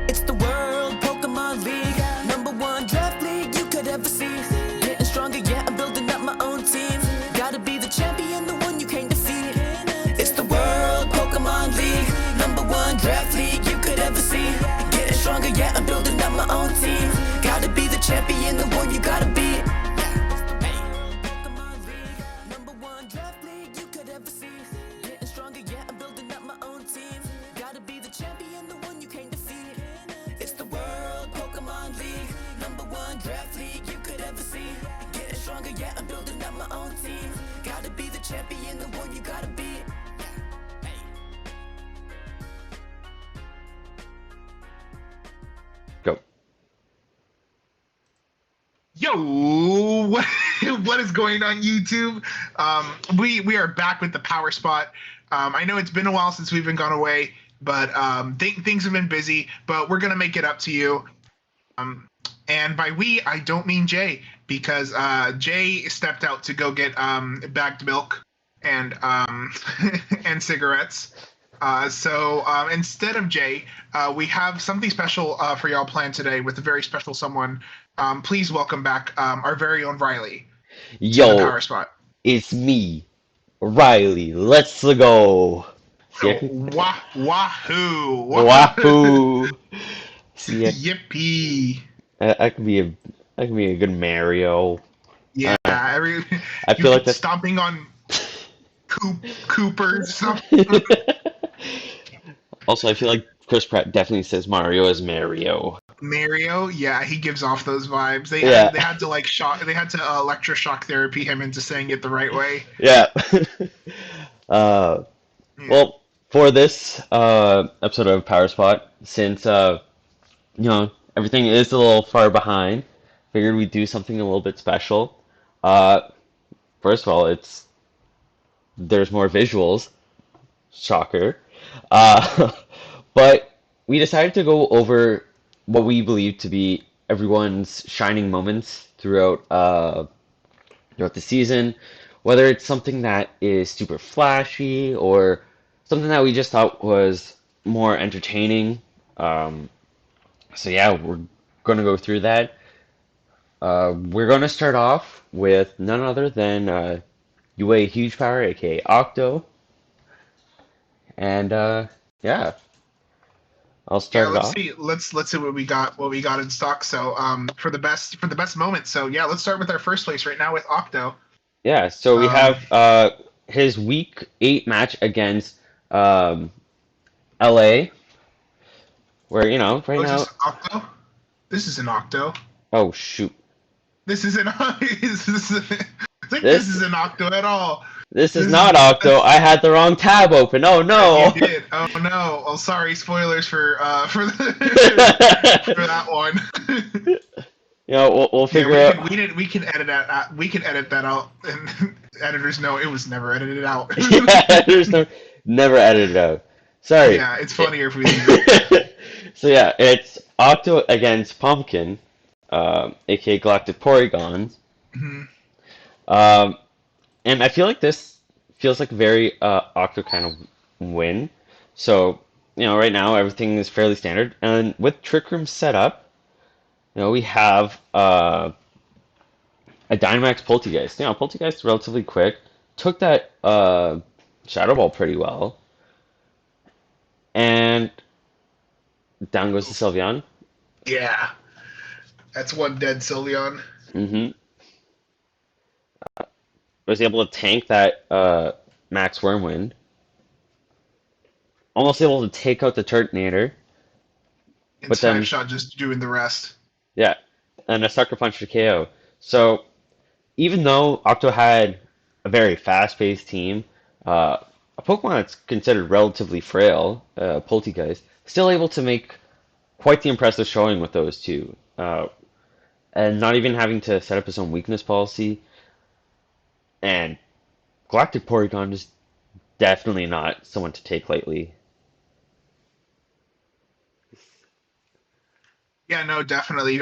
It's the World Pokemon League, #1 draft league you could ever see. Getting stronger, yeah, I'm building up my own team. Gotta be the champion, the one you can't defeat. It's the World Pokemon League, #1 draft league you could ever see. Getting stronger, yeah, I'm building up my own team. Gotta be the champion, the one you gotta beat. Pokemon League, #1 draft league you could ever see. Getting stronger, yeah, I'm building up my own team. Gotta be the champion, the one you can't defeat. It's the World Pokemon League, #1 draft league you could ever see. Getting stronger, yeah, I'm building up my own team. Gotta be the champion, the one you gotta beat. Go. Yo, what is going on YouTube? We are back with the PowerSpot. I know it's been a while since we've been gone away, but things have been busy. But we're gonna make it up to you. And by we, I don't mean Jay, because Jay stepped out to go get bagged milk and and cigarettes. So instead of Jay, we have something special for y'all planned today with a very special someone. Please welcome back our very own Riley to the Yo, PowerSpot. it's me, Riley. Let's go. See, I can- Wahoo! Wahoo! See, Yippee! I can be a good Mario. Yeah, I you feel like that's stomping on Cooper's. also I feel like Chris Pratt definitely says Mario as Mario. Mario, yeah, he gives off those vibes. Yeah. They had to electroshock therapy him into saying it the right way. Yeah. Well, for this episode of PowerSpot, since everything is a little far behind, figured we'd do something a little bit special. First of all, there's more visuals, shocker. But we decided to go over what we believe to be everyone's shining moments throughout the season, whether it's something that is super flashy or something that we just thought was more entertaining. So yeah, we're gonna go through that. We're gonna start off with none other than UA Huge Power, aka Octo, and yeah, I'll Yeah, start it let's off. see. Let's see what we got in stock. So, for the best moment. So, yeah, let's start with our first place right now with Octo. Yeah, so we Um, have his week 8 match against LA, where right is now. this Octo? This is an Octo. Oh shoot, This isn't. This this isn't Octo at all. this is This not is Octo. I had the wrong tab open. Oh no. You did. Oh no. Oh, sorry. Spoilers for for that one. We'll figure out. We can edit that. We can edit that out, and editors know it was never edited out. Yeah, there's never edited out. Sorry. Yeah, it's funnier if we leave it. So yeah, it's Octo against Pumpkin, aka Galactic Porygon. Mhm. And I feel like this feels like a very Octo kind of win. So, right now everything is fairly standard. And with Trick Room set up, we have a Dynamax Poltegeist. Poltegeist relatively quick. Took that Shadow Ball pretty well. And down goes the Sylveon. Yeah, that's one dead Sylveon. Mm-hmm. Was able to tank that Max Wormwind. Almost able to take out the Turtonator. And But then, Slapshot just doing the rest. yeah, and a Sucker Punch to KO. So, even though Octo had a very fast-paced team, a Pokemon that's considered relatively frail, Poltegeist, still able to make quite the impressive showing with those two. And not even having to set up his own weakness policy. And Galactic Porygon is definitely not someone to take lightly. Yeah, no, definitely.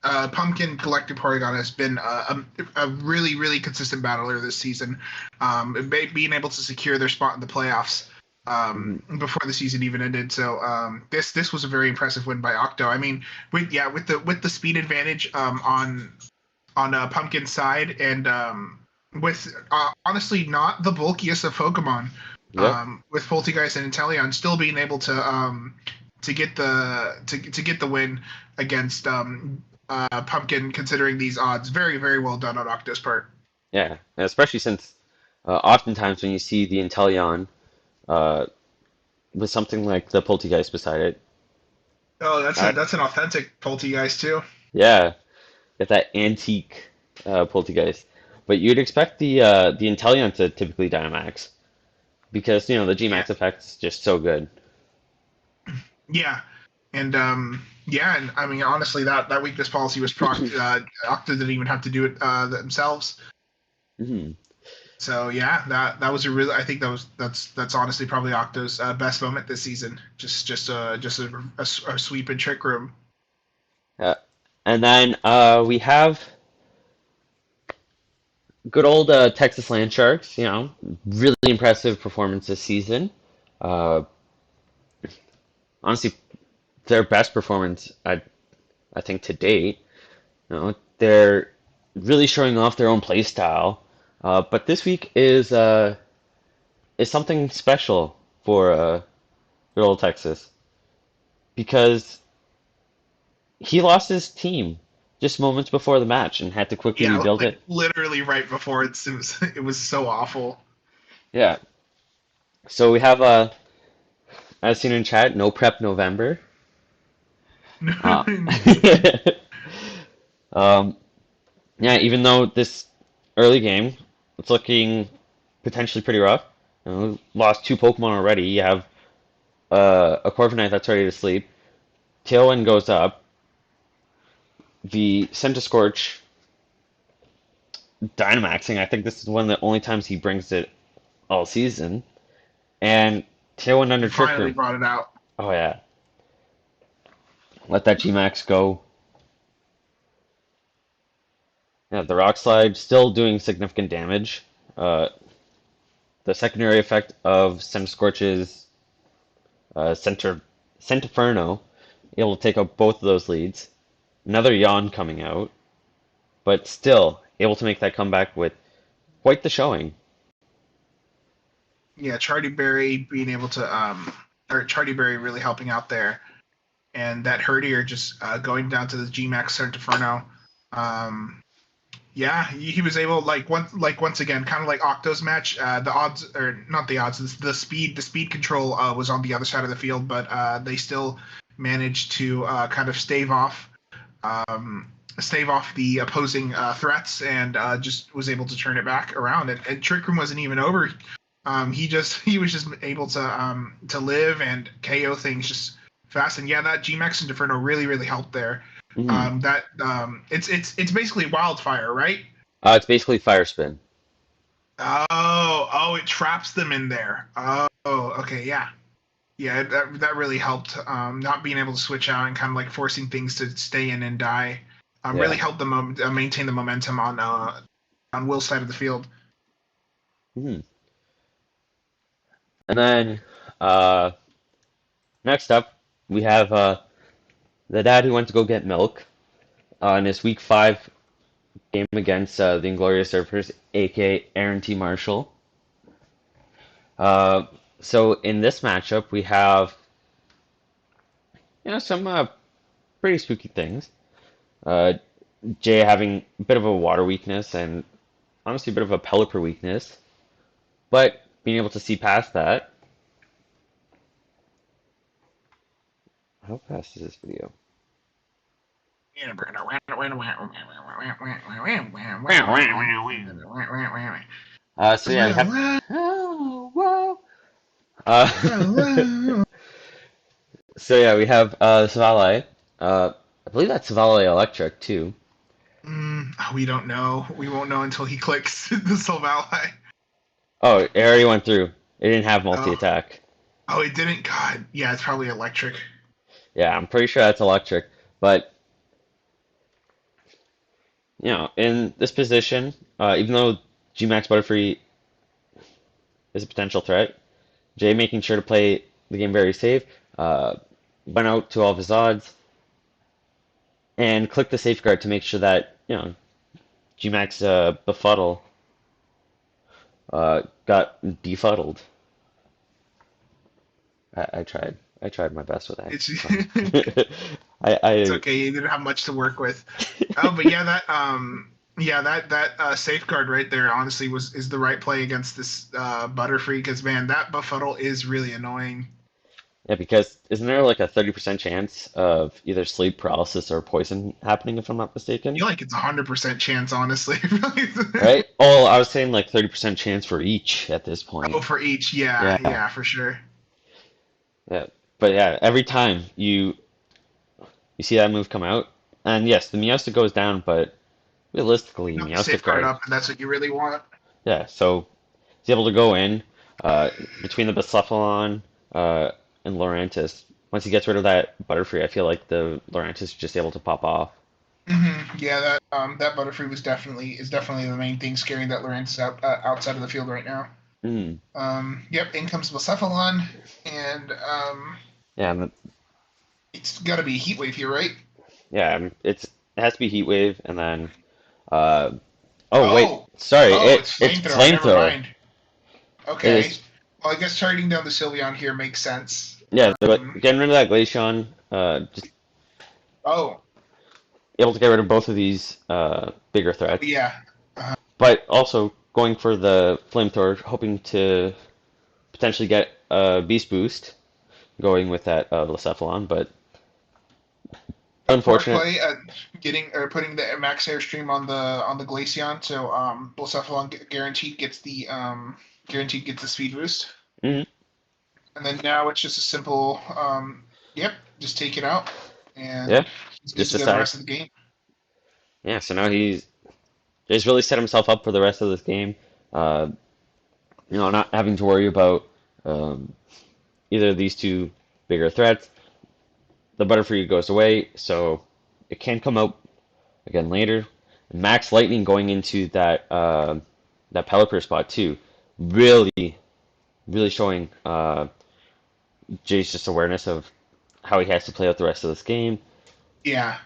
Pumpkin Galactic Porygon has been a really, really consistent battler this season, being able to secure their spot in the playoffs. Mhm. before the season even ended. So this was a very impressive win by Octo. I mean, with the speed advantage on Pumpkin's side, and with honestly not the bulkiest of Pokemon, Yep. with Poltegeist and Inteleon still being able to get to get the win against Pumpkin, considering these odds. Very very well done on Octo's part. Yeah. And especially since oftentimes when you see the Inteleon uh, with something like the Poltegeist beside it, Oh, that that's an authentic Poltegeist too. yeah, get that antique Poltegeist. But you'd expect the Inteleon to typically Dynamax because the Yeah, G-Max effect's just so good. yeah, and and I mean honestly that weakness policy was proc. Octo didn't even have to do it themselves. Hmm. So yeah, that was a really. I think that's honestly probably Octo's best moment this season. Just a sweep and trick room. Yeah. And then we have good old Texas Land Sharks, really impressive performance this season. Uh, Honestly, their best performance, I think, to date. They're really showing off their own play style. But this week is something special for good old Texas because he lost his team just moments before the match and had to quickly Yeah, rebuild like it. literally right before it was so awful. Yeah. So we have as seen in chat, no prep November. Uh, um, yeah, even though this early game, it's looking potentially pretty rough. Lost two Pokemon already. You have a Corviknight that's ready to sleep. Tailwind goes up. The Scorch Dynamaxing. I think this is one of the only times he brings it all season. And Tailwind He under Trick finally Room. brought it out. Oh yeah, let that G-Max go. Yeah, the Rock Slide still doing significant damage. Uh, the secondary effect of Scorch's Centinferno, able to take out both of those leads. Another Yawn coming out, but still able to make that comeback with quite the showing. Yeah, Charty Berry being able to or Charty Berry really helping out there, and that Herdier just going down to the Gmax Inferno. Um, Yeah, he was able once again, kind of like Octo's match. The odds or not the odds, the speed control was on the other side of the field, but they still managed to kind of um, stave off the opposing threats and just was able to turn it back around. And Trick Room wasn't even over. He was just able to live and KO things just fast. And yeah, that Gmax and Inferno really really helped there. Mhm. That it's basically wildfire, right? It's basically Fire Spin. Oh, it traps them in there. Oh, okay, yeah, yeah. That really helped. Not being able to switch out and kind of like forcing things to stay in and die. Really Yeah. helped them maintain the momentum on Will's side of the field. Mhm. And then uh, next up, we have the dad who went to go get milk in his week 5 game against the Inglorious Surfers, aka Aaron T. Marshall. Uh, so in this matchup, we have some pretty spooky things. Uh, Jay having a bit of a water weakness and honestly a bit of a Pelipper weakness, but being able to see past that. How fast is this video? So yeah, we have. Oh, whoa. So yeah, we have Savale. I believe that's Savale Electric too. We don't know. We won't know until he clicks the Silvally. Oh, it already went through. It didn't have Oh, multi-attack. it didn't. God, yeah, it's probably electric. Yeah, I'm pretty sure that's electric. But in this position, even though Gmax Butterfree is a potential threat, Jay making sure to play the game very safe. Uh, Went out to all of his odds and clicked the safeguard to make sure that, GMAX befuddle got befuddled. I tried. I tried my best with It's that. it's I okay. You didn't have much to work with. Oh, but yeah, that safeguard right there honestly is the right play against this Butterfree because man, that befuddle is really annoying. Yeah, because isn't there like a 30% chance of either sleep paralysis or poison happening, if I'm not I mistaken? feel like it's 100% chance, honestly. Right? Oh, I was saying like 30% chance for each at this Oh, point. for each, Yeah, yeah, for sure. yeah. But yeah, every time you see that move come out, and yes, the Meowstic goes down, but realistically, Got the Meowstic safeguard guard, up, and that's what you really want. yeah, so he's able to go in uh, between the Blacephalon uh, and Lurantis. Once he gets rid of that Butterfree, I feel like the Lurantis is just able to pop off. Yeah, that Butterfree is definitely the main thing scaring that Lawrence out outside of the field right now. Mm. Yep, in comes Blacephalon, and Yeah, it's got to be a heat wave here, right? yeah, it has to be Heat Wave, and then uh, oh wait, Oh, sorry, oh, it's it's flamethrower. Never Flamethrower. mind. It Okay. is, Well, I guess targeting down the Sylveon here makes sense. yeah, getting rid of that Glaceon, just Oh, able to get rid of both of these bigger oh threats, yeah. but also going for the Flamethrower, hoping to potentially get a Beast Boost going with that Blacephalon, but Smart unfortunate. play at getting or putting the max airstream on the Glaceon, so Blacephalon guaranteed gets the speed boost. Mhm. And then now it's just a simple, yep, just take it out, Yeah, and he's good just to go the decide. rest of the game. Yeah, so now he's really set himself up for the rest of this game. Uh, not having to worry about um, either of these two bigger threats. The Butterfree goes away, so it can come out again later. Max Lightning going into that Pelipper spot too, really, really showing Jay's just awareness of how he has to play out the rest of this game, Yeah,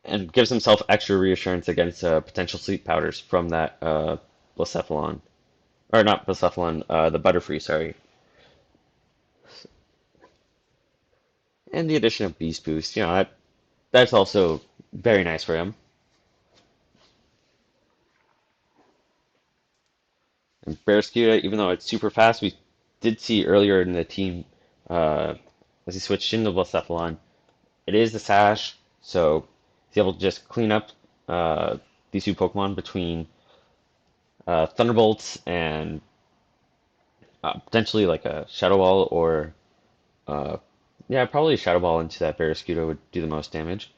and gives himself extra reassurance against potential sleep powders from that Blacephalon, or not Blacephalon, the Butterfree, sorry, and the addition of Beast Boost. That's also very nice for him. And Barraskewda, even though it's super fast, we did see earlier in the team uh, as he switched into Blacephalon, it is the Sash, so he's able to just clean up uh, these two Pokemon between Thunderbolts and potentially like a Shadow Ball or uh, yeah, probably a Shadow Ball into that Barraskewda would do the most damage.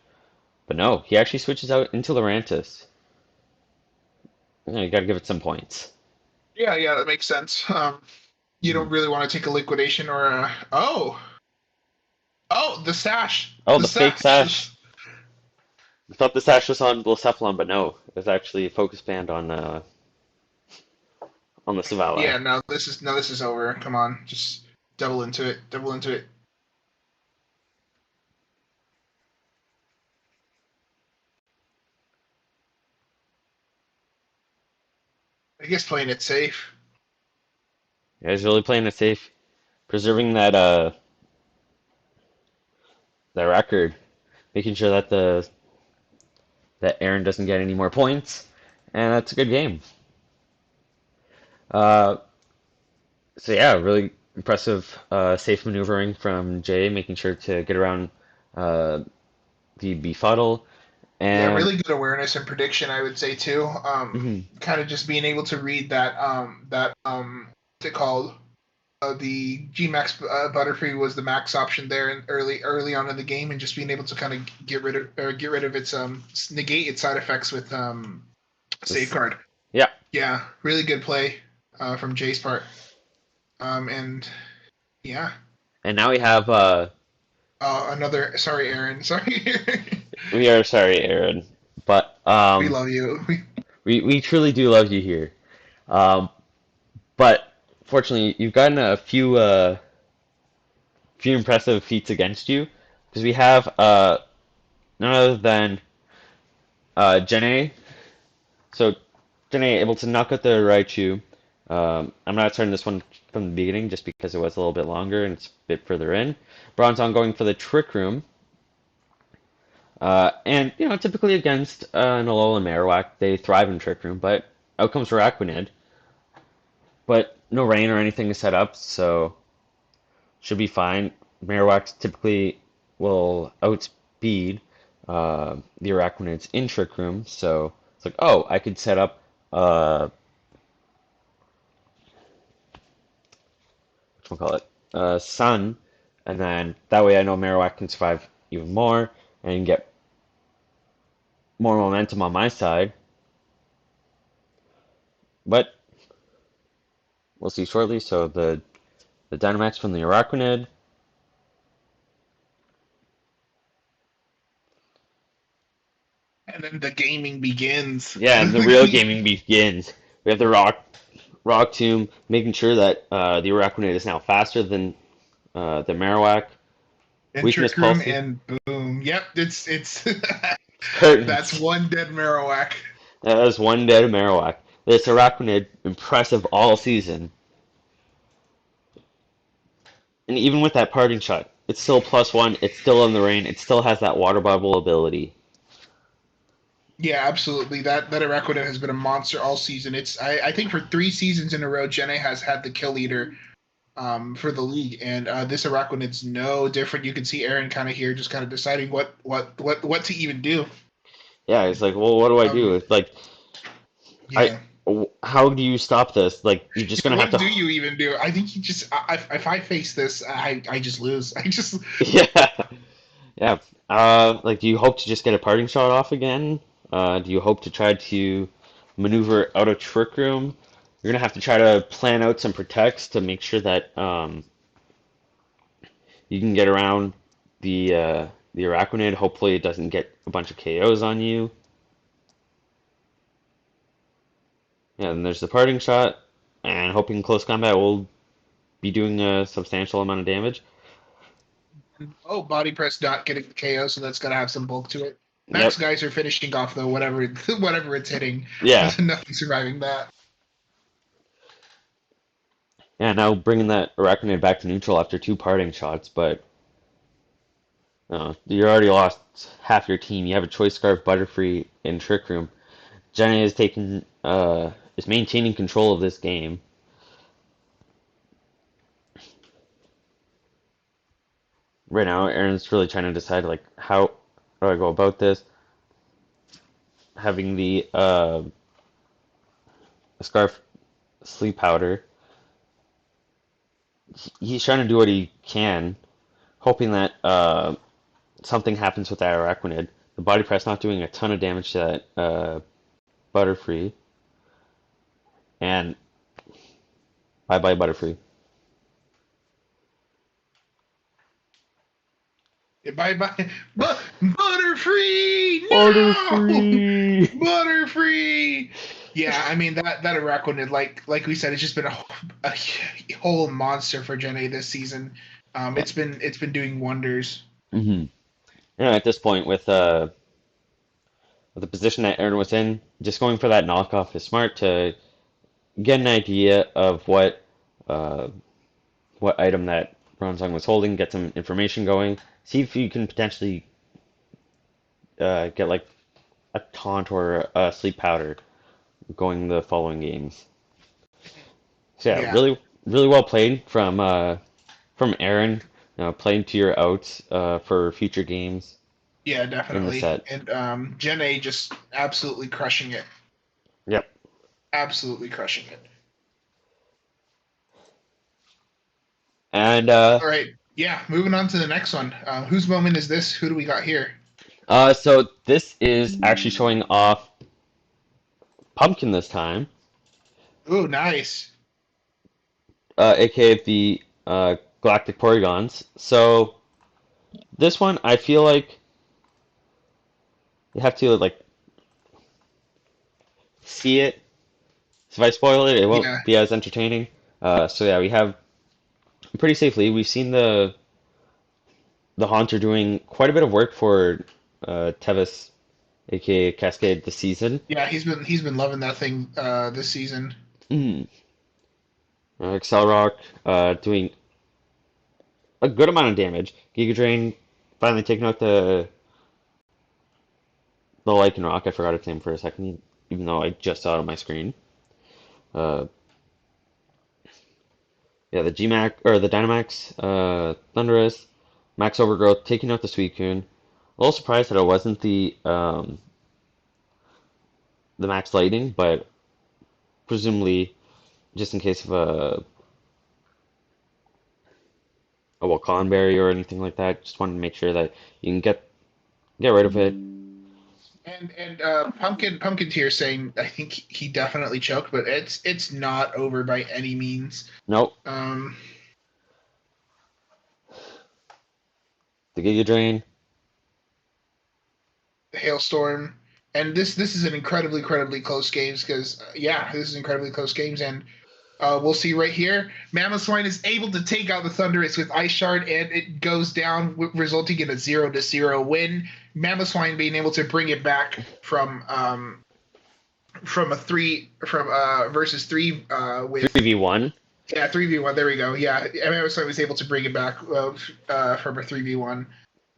But no, he actually switches out into Lurantis. You got to give it some points. yeah, that makes sense. You Hmm. don't really want to take a liquidation or a oh, the stash, Oh, the the fake stash. Sash. I thought the Sash was on Blacephalon, but no, it was actually a focus band on the Savala. Yeah, no, this is over. Come on, just double into it, double into it. I guess playing it safe. Yeah, he's really playing it safe, preserving that record, making sure that Aaron doesn't get any more points, and that's a good game. Uh, so yeah, really impressive safe maneuvering from Jay, making sure to get around uh, the befuddle, Yeah, and really good awareness and prediction, I would say too. mhm, Kind of just being able to read what's it called? The Gmax Butterfree was the max option there and early on in the game, and just being able to kind of get rid of its negate its side effects with this, safeguard. yeah, Yeah, really good play from Jay's part. And yeah, and now we have another sorry, Aaron, sorry. we are sorry, Aaron, but We love you. we truly do love you here. Um, but fortunately, you've gotten a few impressive feats against you because we have none other than Jene. So Jene able to knock out the Raichu. I'm not starting this one from the beginning just because it was a little bit longer and it's a bit further in. Bronzong going for the Trick Room. And, typically against an Alolan Marowak, they thrive in Trick Room, but out comes Araquanid. But no rain or anything is set up, so should be fine. Marowaks typically will outspeed the Araquanids in Trick Room, so it's like, oh, I could set up whatchamacallit, Sun, and then that way I know Marowak can survive even more and get more momentum on my side. But we'll see shortly. So the Dynamax from the Araquanid. And then the gaming begins. Yeah, and the real gaming begins. We have the Rock Tomb, making sure that the Araquanid is now faster than the Marowak. And Weakness Trick Room, Pulses. and boom. Yep, it's It's that's curtains. one dead Marowak. That is one dead Marowak. This Araquanid, impressive all season. And even with that parting shot, it's still +1. It's still in the rain. It still has that water bubble ability. Yeah, absolutely. That Araquanid has been a monster all season. I think for 3 seasons in a row, Jenna has had the kill leader for the league, and this Araquanid's no different. You can see Aaron kind of here, just kind of deciding what to even do. Yeah, it's like, well, what do I do? Um, It's like, I, yeah. how do you stop this? Like, you're just gonna have What to, do you even do? I think you just if I face this, I just lose. I just yeah, yeah. Like, do you hope to just get a parting shot off again? Do you hope to try to maneuver out of Trick Room? You're gonna have to try to plan out some protects to make sure that you can get around the Araquanid. Hopefully, it doesn't get a bunch of KOs on you. Yeah, and there's the parting shot, and hoping close combat will be doing a substantial amount of damage. oh, body press not getting the KO, so that's gonna have some bulk to it. Max Yep. guys are finishing off though, whatever whatever it's hitting. Yeah. There's nothing surviving that. Yeah, now bringing that Arachnid back to neutral after 2 parting shots, but you already lost half your team. You have a Choice Scarf, Butterfree, and Trick Room. Jenny is maintaining control of this game. Right now, Aaron's really trying to decide like how do I go about this. Having the Scarf Sleep Powder. He's trying to do what he can, hoping that something happens with that Araquanid. The body press not doing a ton of damage to that Butterfree, and bye bye Butterfree. Bye bye, Butterfree. No, Butterfree. Butterfree. Yeah, I mean that Araquanid, like we said, it's just been a whole monster for Gen A this season. Yeah. It's been doing wonders. hmm Yeah, at this point, with the position that Aaron was in, just going for that knockoff is smart to get an idea of uh, what item that Bronzong was holding, get some information going, see if you can potentially get like a taunt or a sleep powder going the following games. So yeah, Yeah, really well played from Aaron, playing to your outs for future games yeah, in the definitely. set. And Gen A just absolutely crushing it. Yep. Absolutely crushing it. And All right. Yeah, moving on to the next one. Whose moment is this? Who do we got here? so this is actually showing off Pumpkin this time, Ooh, nice. aka the Galactic Porygons. So this one, I feel like you have to like see it. So if I spoil it, it won't Yeah. be as entertaining. So yeah, we have pretty safely. We've seen the Haunter doing quite a bit of work for Tevis, aka Cascade, this season. Yeah, he's been loving that thing this season. Mm. Excel Rock doing a good amount of damage. Giga Drain finally taking out the Lycan Rock. I forgot its name for a second, even though I just saw it on my screen. Uh, yeah, the GMAX or the Dynamax, Thundurus, Max Overgrowth taking out the Suicune. A little surprised that it wasn't the Max Lightning, but presumably just in case of a Wakan Berry or anything like that. Just wanted to make sure that you can get rid of it. And Pumpkin Tear saying I think he definitely choked, but it's not over by any means. Nope. Um, The Giga Drain. Hailstorm, and this is an incredibly close games because yeah, this is incredibly close games, and we'll see right here. Mamoswine is able to take out the Thunderous with Ice Shard, and it goes down, resulting in a 0-0 win. Mamoswine being able to bring it back from a three from versus three with 3v1. yeah 3v1. There we go. Yeah, Mamoswine was able to bring it back from a 3v1.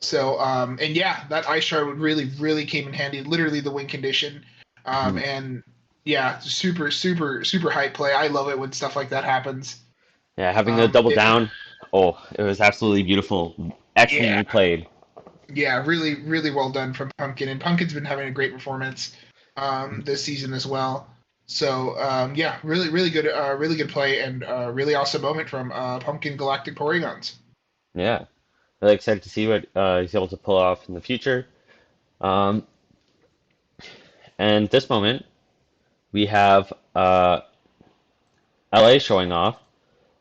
So and yeah, that Ice Shard would really came in handy. Literally the win condition. Hmm. And yeah, super hype play. I love it when stuff like that happens. Yeah, having the double It, down. Oh, it was absolutely beautiful. yeah, Excellently played. yeah, really well done from Pumpkin, and Pumpkin's been having a great performance this season as well. So yeah, really good play, and really awesome moment from Pumpkin Galactic Porygons. Yeah. Really excited to see what he's able to pull off in the future. Um, and this moment, we have LA showing off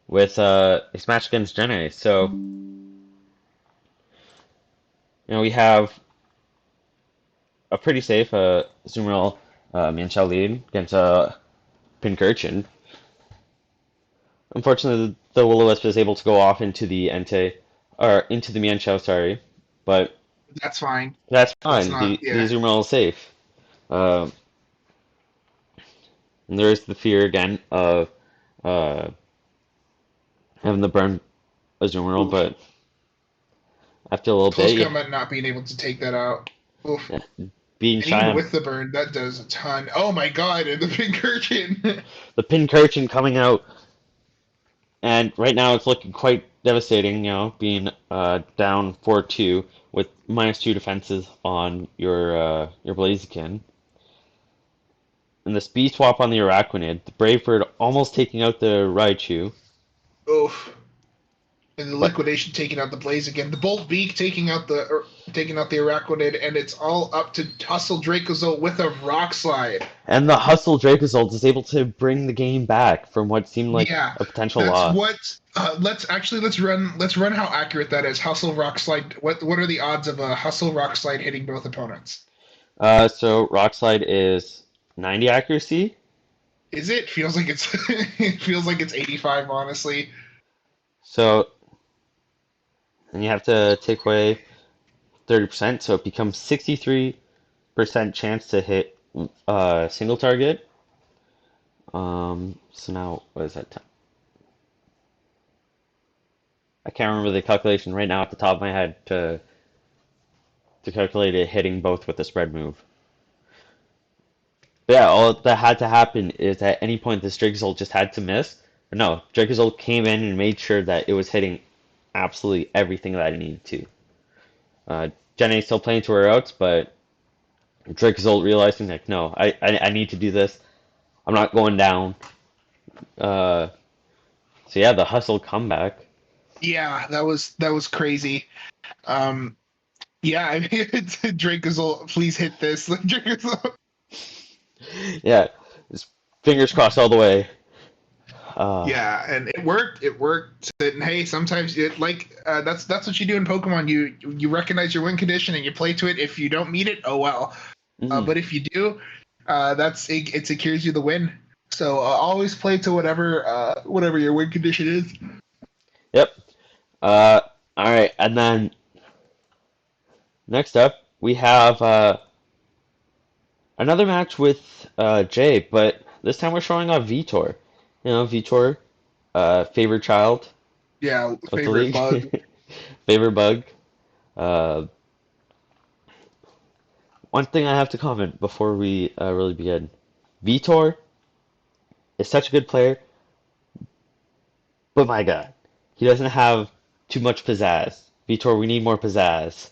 with a match against Jenny. So, we have a pretty safe Azumarill Manchow lead against Pincurchin. Unfortunately, the Will-O-Wisp is able to go off into the Entei, or into the Mienshao, sorry. But That's fine. that's That's fine. not The yeah. Azumarill is safe. Uh, and there is the fear again of uh, having the burn Azumarill, Oof. but after a little Close bit, yeah, combat not being able to take that out. Oof. yeah, being And shy even on with the burn, that does a ton. Oh my god, and the Pincurchin. the Pincurchin coming out, and right now it's looking quite devastating, being down 4-2 with -2 defenses on your Blaziken. And the speed swap on the Araquanid, the Brave Bird almost taking out the Raichu, Oof. And the but liquidation taking out the Blaze again. The Bolt Beak taking out the Araquanid, and it's all up to Tussle Dracozolt with a Rock Slide. and the Hustle Dracozolt is able to bring the game back from what seemed like Yeah, a potential that's loss. what. Let's run how accurate that is. Hustle Rock Slide. What are the odds of a Hustle Rock Slide hitting both opponents? So Rock Slide is 90 accuracy. Is it? Feels like it's it feels like it's 85, honestly. So and you have to take away 30%, so it becomes 63% chance to hit single target. So now what is that? I can't remember the calculation right now at the top of my head to calculate it hitting both with the spread move. But yeah, all that had to happen is at any point this Dracozolt just had to miss. Or no, Dracozolt came in and made sure that it was hitting absolutely everything that it needed to. Jenny's still playing to her outs, but Dracozolt realizing like, no, I need to do this. I'm not going down. Uh, so yeah, the hustle comeback. Yeah, that was crazy. Um, yeah, I mean, Dracozolt, please hit this. Like, Dracozolt. Yeah, just fingers crossed all the way. Uh, Yeah, and it worked. It worked. And hey, sometimes it that's what you do in Pokemon. You recognize your win condition and you play to it. If you don't meet it, oh well. mhm. But if you do, it secures you the win. So always play to whatever your win condition is. Yep. All right, and then next up we have another match with Jay, but this time we're showing off Vitor. You know, Vitor, favorite child Yeah, of the favorite bug. league, favorite bug. Uh, One thing I have to comment before we really begin. Vitor is such a good player, but my God, he doesn't have too much pizzazz. Vitor, we need more pizzazz.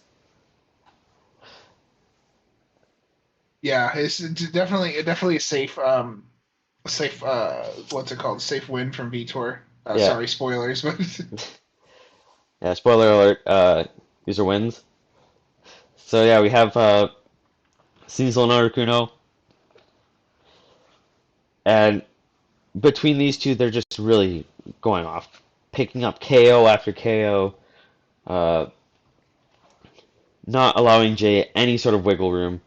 Yeah, it's definitely a safe what's it called? Safe win from Vitor. Yeah, Sorry, spoilers, but yeah. Spoiler alert. These are wins. So yeah, we have Cecil and Articuno, and between these two, they're just really going off, picking up KO after KO, uh, not allowing Jay any sort of wiggle room.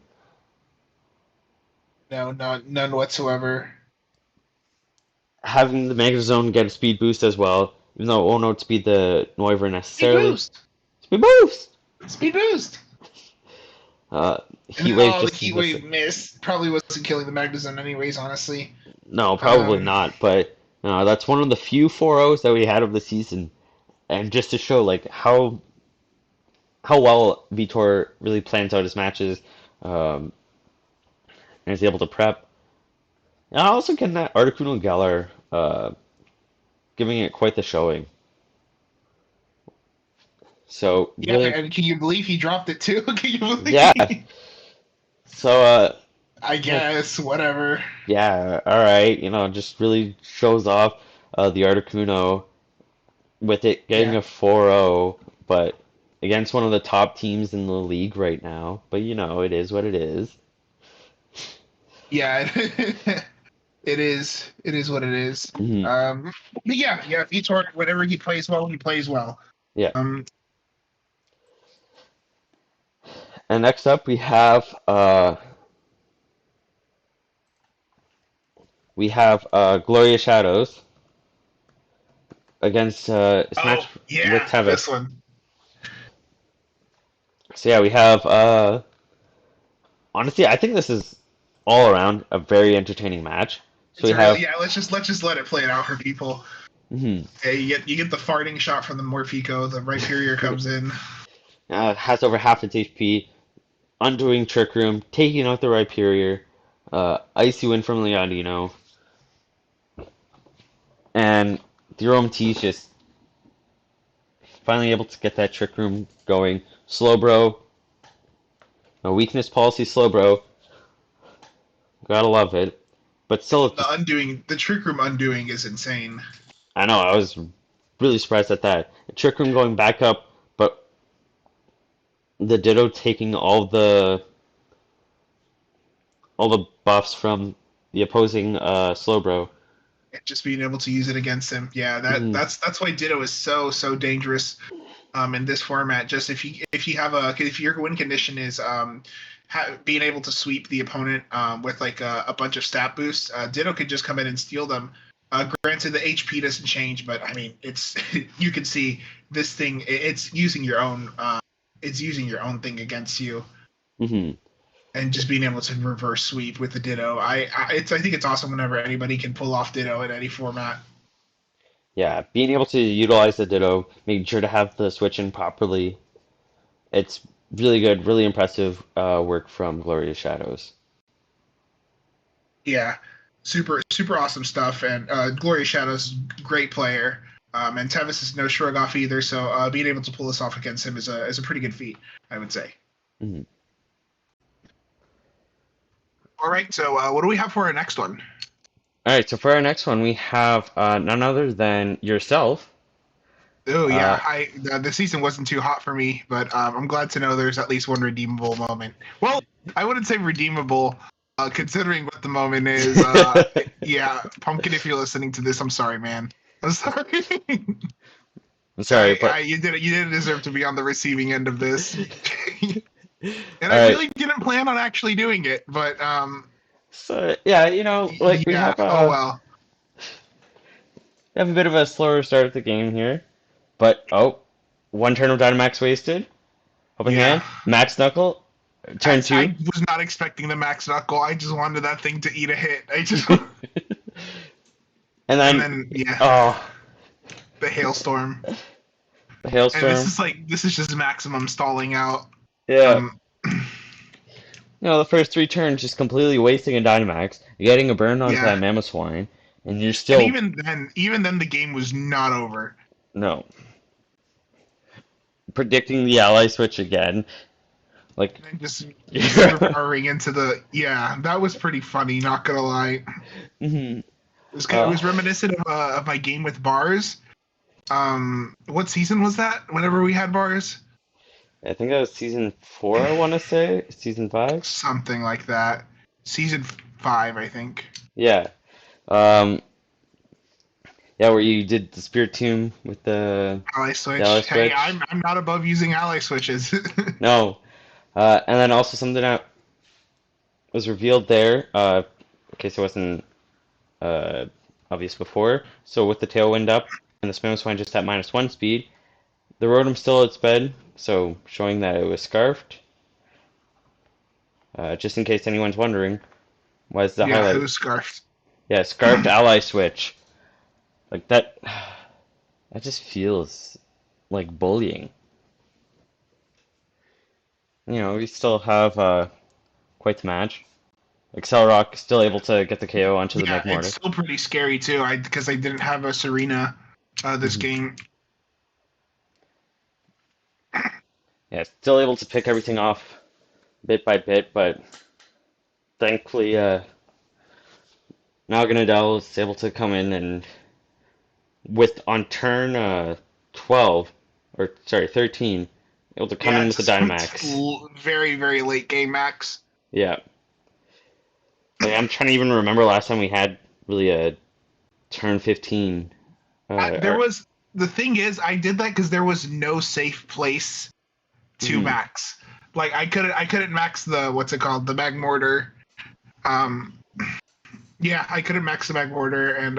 no, none whatsoever. Having the Mega Zone get a speed boost as well, even though it won't outspeed the Noivern Speed necessarily. boost, Speed boost! speed boost. Uh, And Heat Wave oh, the just heat missed wave it. miss probably wasn't killing the Magnezone anyways, honestly. No, probably Um, not, but that's one of the few 4-0s that we had of the season. And just to show like how well Vitor really plans out his matches, um, and is able to prep. And also getting that Articuno Geller, giving it quite the showing. So yeah, really, and can you believe he dropped it too? Can you yeah. believe? So I yeah, guess whatever. yeah, all right. Just really shows off the Articuno with it getting Yeah, a 4-0, but against one of the top teams in the league right now. But it is what it is. yeah. It is. It is what it is. Mhm. But yeah. Vitor, whenever he plays well, he plays well. Yeah. Um, And next up we have Gloria Shadows against this oh match with yeah, this Tevis. one. So yeah, we have honestly, I think this is all around a very entertaining match. So It's we a really have yeah. Let's just let it play it out for people. mhm, Yeah, you get the farting shot from the Morphico. The Rhyperior comes in. has over half its HP, undoing Trick Room, taking out the Rhyperior, Icy Wind from Leonino, and the OMT just finally able to get that Trick Room going. Slowbro, no weakness policy Slowbro, gotta love it. But still, it's just, The Trick Room undoing is insane. I know, I was really surprised at that. Trick Room going back up, but the Ditto taking all the buffs from the opposing Slowbro. And just being able to use it against him. Yeah, that Mhm. that's why Ditto is so dangerous. In this format, just if your win condition is being able to sweep the opponent with like a bunch of stat boosts, Ditto could just come in and steal them. Granted, the HP doesn't change, but I mean, it's you can see this thing. It's using your own. It's using your own thing against you, Mhm. and just being able to reverse sweep with the Ditto. I think it's awesome whenever anybody can pull off Ditto in any format. Yeah, being able to utilize the Ditto, making sure to have the switch in properly. It's really good, really impressive work from Glorious Shadows. Yeah, super awesome stuff. And Gloria Shadow's great player. And Tevis is no shrug off either. So being able to pull this off against him is a pretty good feat, I would say. Mhm. All right. So what do we have for our next one? All right, so for our next one, we have none other than yourself. Oh Uh, yeah, the season wasn't too hot for me, but I'm glad to know there's at least one redeemable moment. Well, I wouldn't say redeemable, considering what the moment is. Yeah, Pumpkin, if you're listening to this, I'm sorry, man. I'm sorry. I'm sorry, but You didn't deserve to be on the receiving end of this. And all I right, really didn't plan on actually doing it, but So yeah, like Yeah. Oh well. we have a bit of a slower start at the game here, but oh, one turn of Dynamax wasted. Open Yeah. hand, Max Knuckle, turn two, I was not expecting the Max Knuckle. I just wanted that thing to eat a hit. I just and and then then yeah, oh, the hailstorm. the And hailstorm. this is just maximum stalling out. Yeah, Um, the first three turns just completely wasting a Dynamax, getting a burn onto yeah. that Mamoswine, and you're And still even then, the game was not over. no predicting the ally switch again. Like, And just mhm. overpowering into the yeah. That was pretty funny. Not gonna lie. It Uh, was reminiscent of my game with bars. What season was that? Whenever we had bars, I think that was season four. I want to say season five. something like that. Season five, I think. Yeah. Um, yeah, where you did the Spirit Tomb with Ally the ally switch. Hey, switch. I'm not above using ally switches. No. And then also something that was revealed there, in case it wasn't uh, obvious before. So with the Tailwind up and the Spamoswine just at -1 speed, the Rotom still at sped, so showing that it was scarfed. Just in case anyone's wondering, was the Yeah, it highlight. was scarfed. Yeah, scarfed ally switch. Like that, that just feels like bullying. We still have quite the match. Rock still able to get the KO onto the Yeah, it's Magmortar. still pretty scary too. I because I didn't have a Serena this Hmm. game. Yeah, still able to pick everything off bit by bit, but thankfully, Naganadel is able to come in and with on turn 12, or sorry, 13, able to come Yeah, in with the it's Dynamax. very very late game, Max. Yeah, like I'm trying to even remember last time we had really a turn 15. There was the thing is I did that because there was no safe place to Mhm. max. Like I couldn't max the what's it called the Magmortar. Um, yeah, I couldn't max the Magmortar, and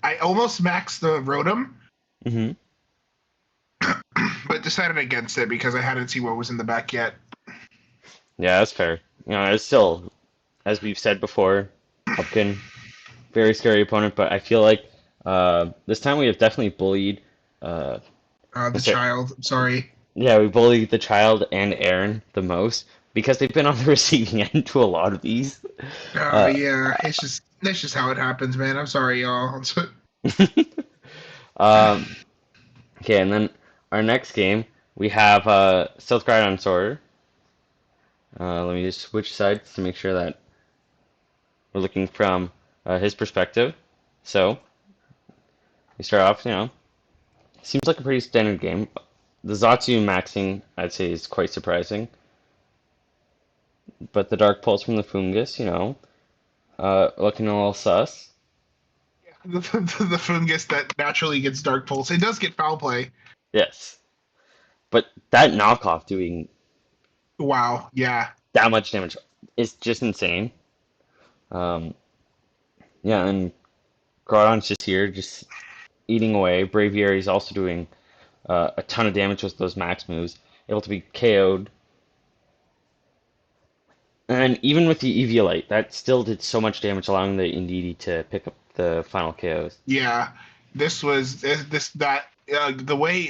I almost maxed the Rotom, Hmm. but decided against it because I hadn't seen what was in the back yet. Yeah, that's fair. It's still, as we've said before, Pumpkin, very scary opponent, but I feel like this time we have definitely bullied. Uh, The child. I'm sorry. yeah, we bullied the child and Aaron the most because they've been on the receiving end to a lot of these. Uh, Yeah, it's just that's just how it happens, man. I'm sorry, y'all. um, okay, and then our next game we have Stealth Groudon Sword. Let me just switch sides to make sure that we're looking from his perspective. So we start off, seems like a pretty standard game. The Zatsu maxing, I'd say, is quite surprising. But the Dark Pulse from the Fungus, looking a little sus. The fungus that naturally gets Dark Pulse. It does get foul play. Yes. But that knockoff doing Wow. Yeah. that much damage is just insane. Um, yeah, and Groudon's just here, just eating away. Braviary's also doing a ton of damage with those max moves, able to be KO'd. And even with the Eviolite, that still did so much damage, allowing the Indeedee to pick up the final KOs. Yeah. This was this that the way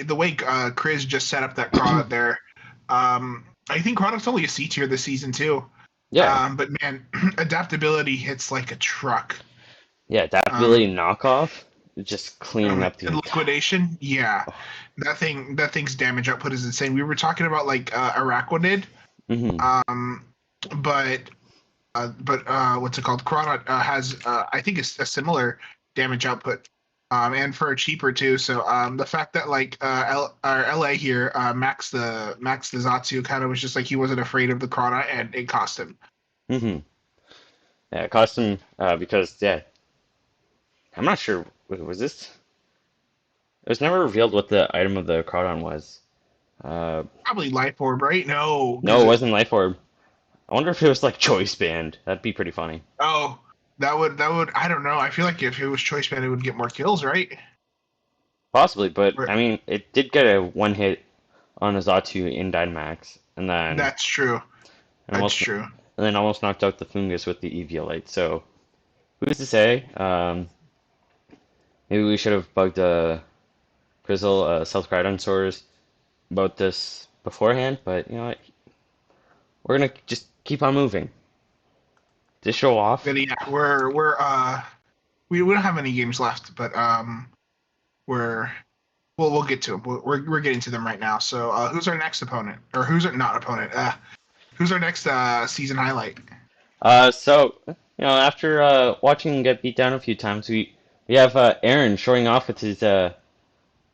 Chris just set up that Crawdad there. I think Crawdad's only a C tier this season too. Yeah, But man, adaptability hits like a truck. yeah, adaptability Um, knockoff, just cleaning up the and entire. liquidation, yeah, Oh. that thing's damage output is insane. We were talking about like Araquanid, Hmm. um, but what's it called? Crawdad has I think it's a similar damage output, and for cheaper too. So the fact that like LA here max the Zatsu kind of was just like he wasn't afraid of the Crawdad and it cost him. Hmm. Yeah, it cost him because yeah, I'm not sure. Was this? It was never revealed what the item of the Crawdon was. Uh, Probably Life Orb, right? No, no, because it it wasn't Life Orb. I wonder if it was like choice band. That'd be pretty funny. Oh, that would I don't know. I feel like if it was choice band, it would get more kills, right? Possibly, but Or- I mean, it did get a one hit on Azatu in Dynamax, That's true. That's almost true. almost knocked out the Fungus with the Eviolite. So who's to say? Maybe we should have bugged Grizzle, South Source about this beforehand. But you know what? We're gonna just keep on moving. To show off. But yeah, we don't have any games left, but we're we'll get to them. We're getting to them right now. So who's our next opponent, or who's our not opponent? Who's our next season highlight? So after watching him get beat down a few times, we have Aaron showing off with his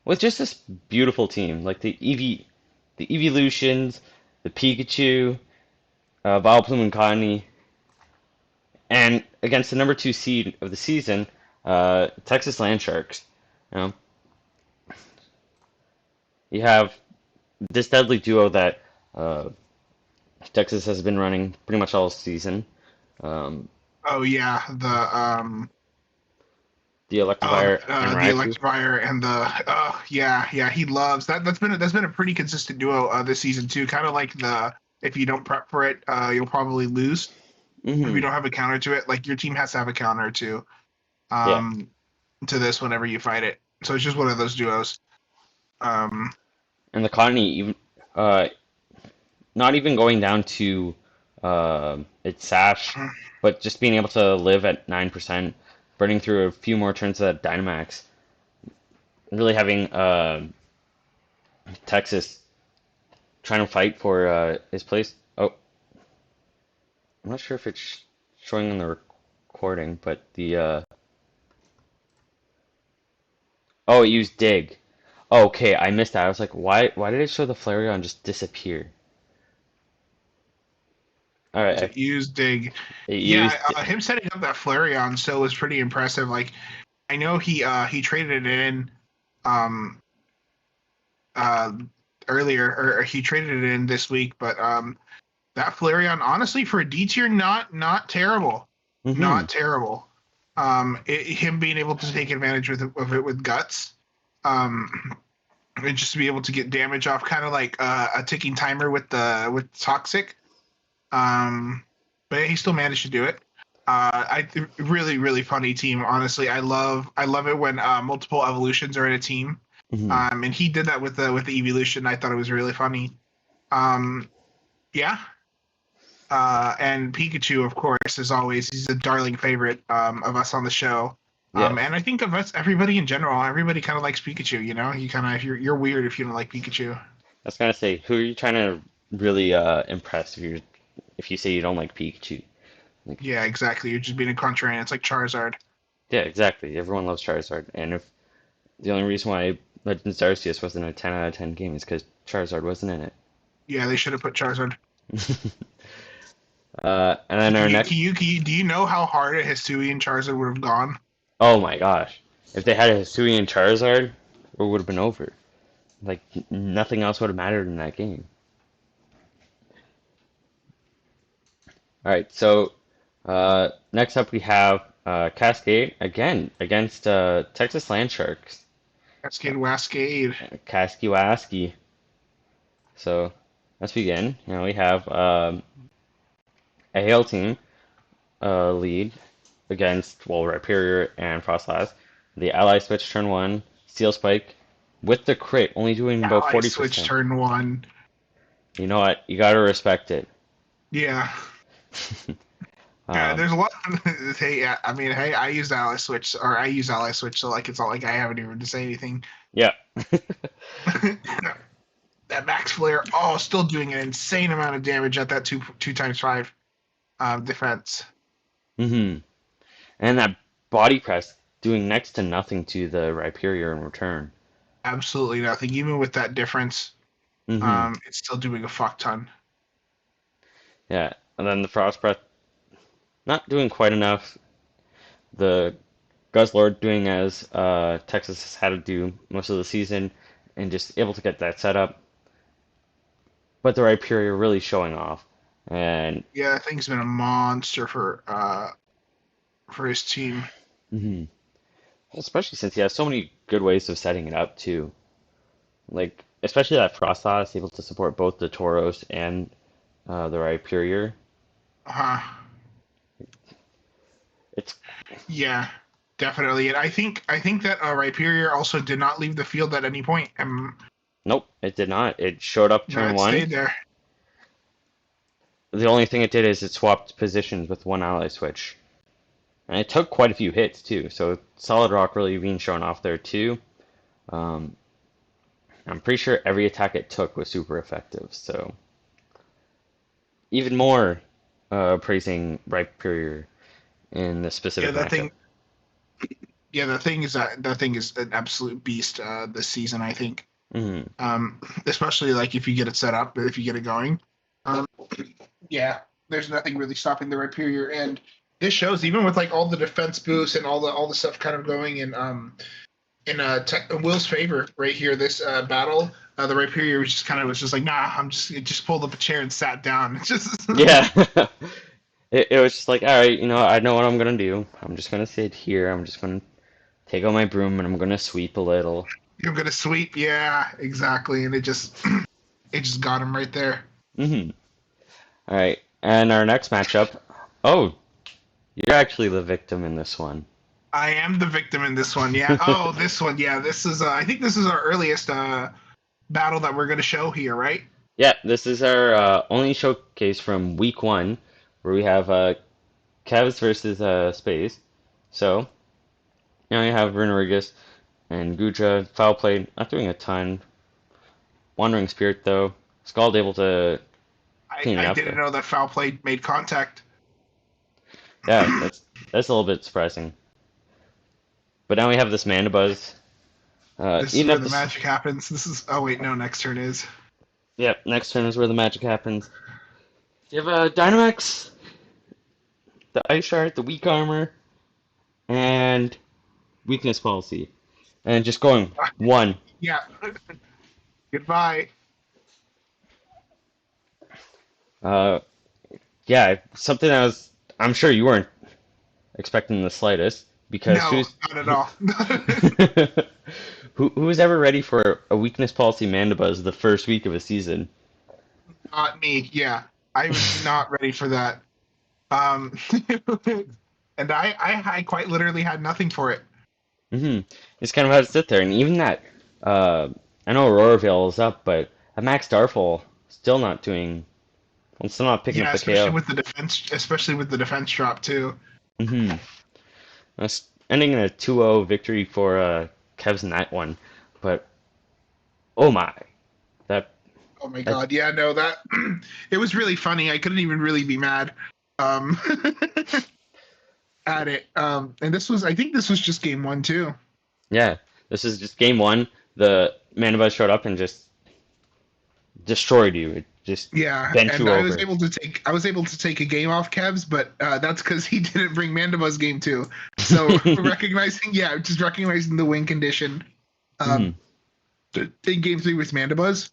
with just this beautiful team, like the Evolutions, the Pikachu, Vileplume and Connie, and against the number two seed of the season, Texas Landsharks. You know, you have this deadly duo that uh, Texas has been running pretty much all season. Um, Oh yeah, the Electivire and the Raikou. Electivire and the yeah, he loves that. That's been a pretty consistent duo this season too. Kind of like the if you don't prep for it, you'll probably lose. If you Hmm. don't have a counter to it, like your team has to have a counter Yeah, um to this whenever you fight it. So it's just one of those duos. Um, and the Connie even uh, not even going down to its sash, but just being able to live at 9%, burning through a few more turns of that Dynamax, really having Texas trying to fight for his place. Oh, I'm not sure if it's showing in the recording, but the oh, it used dig. Oh, okay, I missed that. I was like, why did it show the Flareon just disappear? All right, to use dig. it Yeah, used. him setting up that Flareon still was pretty impressive. Like I know he traded it in um uh earlier, or he traded it in this week, but that Flareon, honestly, for a D tier, not terrible, Mm-hmm. not terrible. Him being able to take advantage of it with guts, and just to be able to get damage off, kind of like a ticking timer with toxic. Um, but yeah, he still managed to do it. Really funny team. Honestly, I love it when multiple evolutions are in a team. Mm-hmm. And he did that with the evolution. I thought it was really funny. Um, yeah, and Pikachu, of course, as always, he's a darling favorite of us on the show. Yes. And I think of us, everybody in general, everybody kind of likes Pikachu. You know, you kind of you're weird if you don't like Pikachu. I was gonna say, who are you trying to really impress if you say you don't like Pikachu? Like, Yeah, exactly. You're just being a contrarian. It's like Charizard. yeah, exactly. Everyone loves Charizard, and if the only reason why Legends Arceus wasn't a 10 out of 10 game is because Charizard wasn't in it. Yeah, they should have put Charizard. And then our next, Do you know how hard a Hisui and Charizard would have gone? oh my gosh, if they had a Hisui and Charizard, it would have been over. Like nothing else would have mattered in that game. All right, so next up we have Cascade again against Texas Landsharks. Cascade Wascade. Kaskiwaski. So let's begin. We have a Hail team lead against, well, Rhyperior and Frostlass. The ally switch turn one, Steel Spike with the crit, only doing about Ally Switch 40%. turn one. You know what? You gotta respect it. Yeah. Yeah, Um, there's a lot. Hey, yeah, I mean, hey, I use Ally Switch, or I use Ally Switch, so like it's not like I haven't even to say anything. yeah. That Max Flare, oh, still doing an insane amount of damage at that two times five defense. Hmm. And that body press doing next to nothing to the Rhyperior in return. Absolutely nothing. Even with that difference, Hmm. it's still doing a fuck ton. Yeah. And then the Frost Breath not doing quite enough. The Guzzlord doing as Texas has had to do most of the season and just able to get that set up. But the Rhyperior really showing off. And Yeah, I think he's been a monster for his team. mhm, especially since he has so many good ways of setting it up too. Like especially that Frost Law is able to support both the Tauros and the Rhyperior. Uh, It's yeah, definitely. And I think that Rhyperior also did not leave the field at any point. nope, it did not. It showed up No, turn it one. stayed there. The only thing it did is it swapped positions with one ally switch. And it took quite a few hits too. So Solid Rock really being shown off there too. Um, I'm pretty sure every attack it took was super effective. So even more praising Rhyperior in this Yeah, specific that matchup. thing. Yeah, the thing is that thing is an absolute beast this season. I think, Hmm. especially like if you get it set up, if you get it going. Um, yeah, there's nothing really stopping the Rhyperior, and this shows even with like all the defense boosts and all the stuff kind of going in Will's favor right here. This battle, the Rhyperior was just like, nah, it just pulled up a chair and sat down. It's just Yeah. It was just like, all right, I know what I'm gonna do. I'm just gonna sit here. I'm just gonna take out my broom and I'm gonna sweep a little. you're gonna sweep. Yeah, exactly, and it just it just got him right there. Hmm. All right, and our next matchup. Oh, you're actually the victim in this one. I am the victim in this one. Yeah. Oh, this one. Yeah. This is. I think this is our earliest battle that we're gonna show here, right? Yeah, this is our only showcase from week one, where we have Cavs versus Space. So, you have Runerigus and Guja, Foul Play, not doing a ton. Wandering Spirit, though. Scald able to I, clean it I up didn't there. know that foul play made contact. Yeah, that's a little bit surprising. But now we have this Mandibuzz. This is Eating where up the this. magic happens. This is. Oh wait, no. Next turn is. Yep, next turn is where the magic happens. You have Dynamax, the Ice Shard, the Weak Armor, and Weakness Policy. And just going one. Yeah. Goodbye. Uh, yeah, something that I'm sure you weren't expecting the slightest, because No, not at all. who's ever ready for a Weakness Policy Mandibuzz the first week of a season? Not me. Yeah, I was not ready for that. Um, and I quite literally had nothing for it. Hmm. It's kind of how to sit there, and even that. Uh, I know Aurora Veil is up, but a Max Starfall still not doing. I'm still not picking up Yeah, the KO. especially with the defense drop too. Hmm. That's ending in a 2-0 victory for Kev's in that one, but oh my, that Oh my that god, yeah, no, that it was really funny. I couldn't even really be mad um, at it. And I think this was just game one too. yeah. This is just game one. The Manibuzz showed up and just destroyed you. It just Yeah, bent and you over. I was able to take a game off Kev's, but that's because he didn't bring Mandibuzz game two. So just recognizing the win condition. Hmm. Um, in game three with Mandibuzz,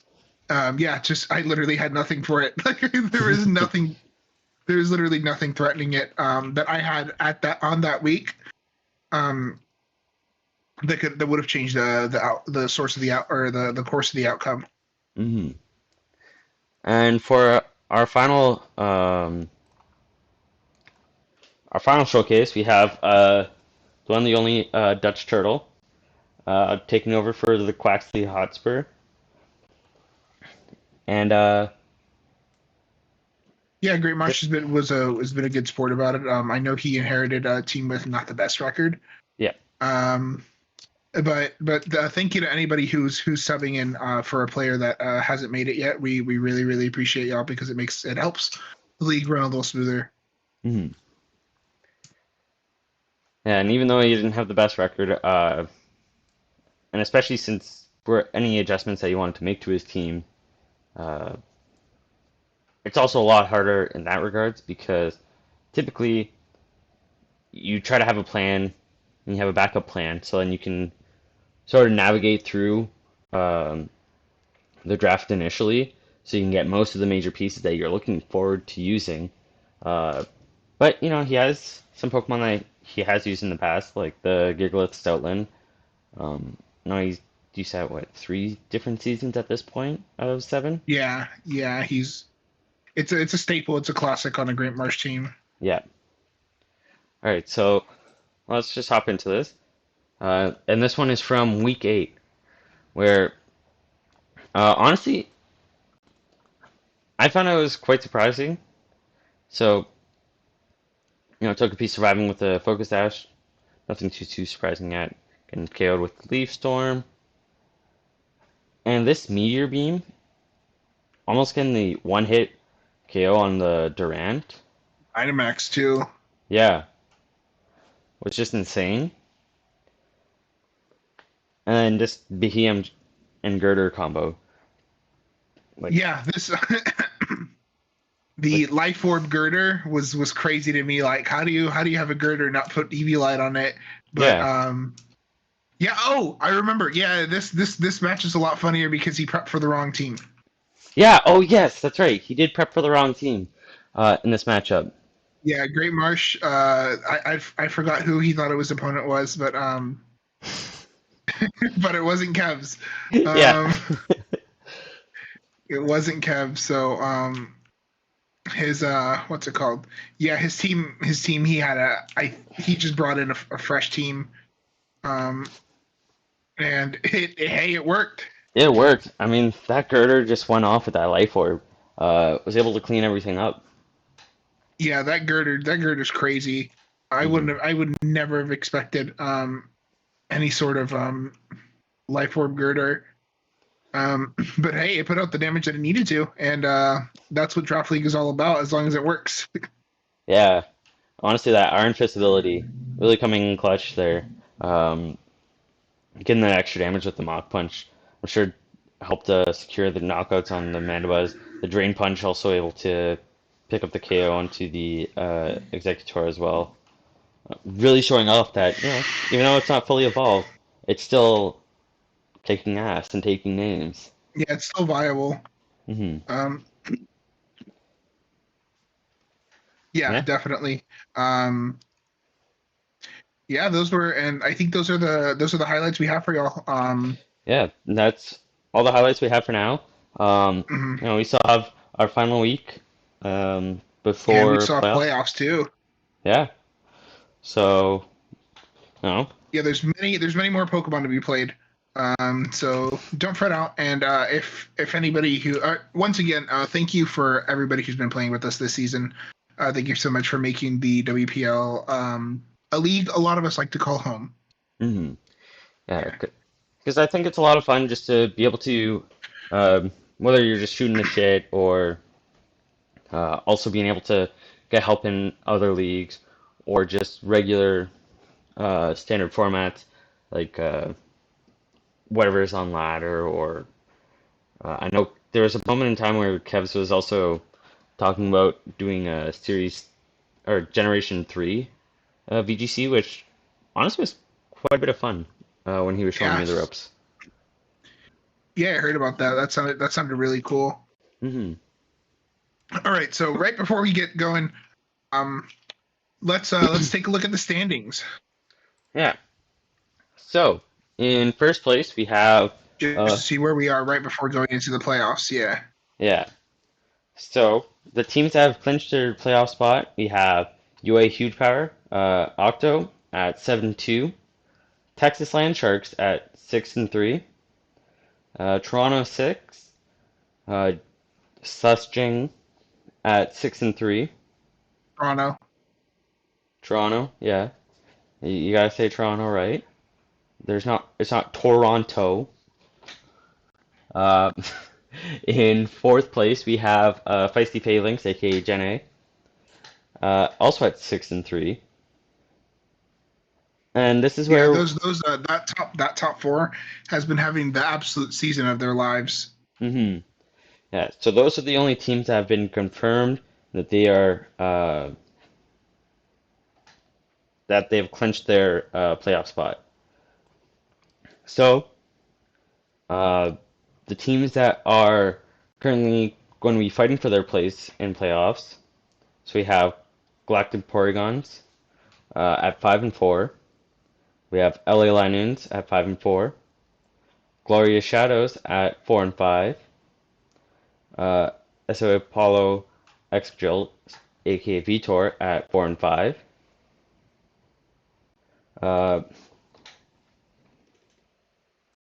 yeah, just I literally had nothing for it. Like there was literally nothing threatening it that I had on that week. Um, that would have changed the source of the out or the course of the outcome. Hmm. And for our final showcase, we have the one, the only Dutch turtle taking over for the Quaxley Hotspur, and Yeah, Great Marsh just has been a good sport about it. I know he inherited a team with not the best record. yeah. Um, but thank you to anybody who's subbing in for a player that hasn't made it yet. We really appreciate y'all because it helps the league run a little smoother. Mhm. Yeah, and even though he didn't have the best record, and especially since for any adjustments that he wanted to make to his team, uh, it's also a lot harder in that regards because typically you try to have a plan and you have a backup plan, so then you can sort of navigate through um, the draft initially. so you can get most of the major pieces that you're looking forward to using. Uh, but he has some Pokemon that he has used in the past, like the Gigalith Stoutland. No, he's used that what, 3 different seasons at this point out of 7? Yeah, it's a staple. It's a classic on the Great Marsh team. Yeah. All right, so let's just hop into this. And this one is from week 8, where honestly, I found it was quite surprising. So, took a piece surviving with a Focus Dash. Nothing too surprising at getting KO'd with Leaf Storm. And this Meteor Beam, almost getting the one hit KO on the Durant. Dynamax too. Yeah, was just insane. And then just Behem and Girder combo. Like, Yeah, this the like Life Orb Girder was crazy to me. Like, how do you have a Girder not put EV Light on it? But yeah, yeah. Oh, I remember. Yeah, this match is a lot funnier because he prepped for the wrong team. yeah. Oh yes, that's right. He did prep for the wrong team in this matchup. Yeah, Great Marsh. I forgot who he thought his opponent was, but but it wasn't Kev's. Yeah, Um, it wasn't Kev. So his what's it called? Yeah, his team. He just brought in a fresh team. Um, and it worked. it worked. I mean, that Girder just went off with that Life Orb. Was able to clean everything up. Yeah, that girder's crazy. Hmm I would never have expected any sort of life orb girder. But hey, it put out the damage that it needed to, and that's what Draft League is all about. As long as it works. Yeah, honestly, that Iron Fist ability really coming in clutch there. Um, Getting that extra damage with the Mach Punch, I'm sure helped secure the knockouts on the Mandibuzz. The Drain Punch also able to pick up the KO onto the Executor as well. Really showing off that, even though it's not fully evolved, it's still kicking ass and taking names. Yeah, it's still viable. Hmm Um, yeah, Yeah, definitely. Um, yeah, and I think those are the highlights we have for y'all. yeah, and that's all the highlights we have for now. Mhm. We still have our final week Yeah, and we before saw playoffs. playoffs too. Yeah, so, you know, Yeah, there's many more Pokemon to be played. So don't fret out. And if anybody who once again, thank you for everybody who's been playing with us this season. Thank you so much for making the WPL a league a lot of us like to call home. hmm yeah, Yeah. because I think it's a lot of fun just to be able to, whether you're just shooting the shit or also being able to get help in other leagues or just regular standard formats like whatever is on ladder or I know there was a moment in time where Kevs was also talking about doing a series or Generation 3 VGC, which honestly was quite a bit of fun when he was showing me the Yes. ropes. Yeah, I heard about that. That sounded really cool. Hmm All right, so right before we get going, um, let's take a look at the standings. Yeah. So, in first place, we have, Just uh, to see where we are right before going into the playoffs. Yeah. yeah. So, the teams that have clinched their playoff spot, we have UA Huge Power, Octo at 7-2, Texas Land Sharks at 6-3, Toronto 6, uh, Susjing at 6-3. Toronto. Toronto, yeah. You gotta say Toronto, right? It's not Toronto. Uh, in fourth place, we have Feisty Phalanx, aka Gen A, also at 6-3. And this is Yeah, where, those that top four has been having the absolute season of their lives. hmm yeah. So those are the only teams that have been confirmed that that they've clinched their playoff spot. So uh, the teams that are currently going to be fighting for their place in playoffs. So we have Galactic Porygons at 5-4. We have LA Lions at 5-4. Glorious Shadows at 4-5. Uh, SO Apollo X Jill, aka Vitor, at 4-5. Uh,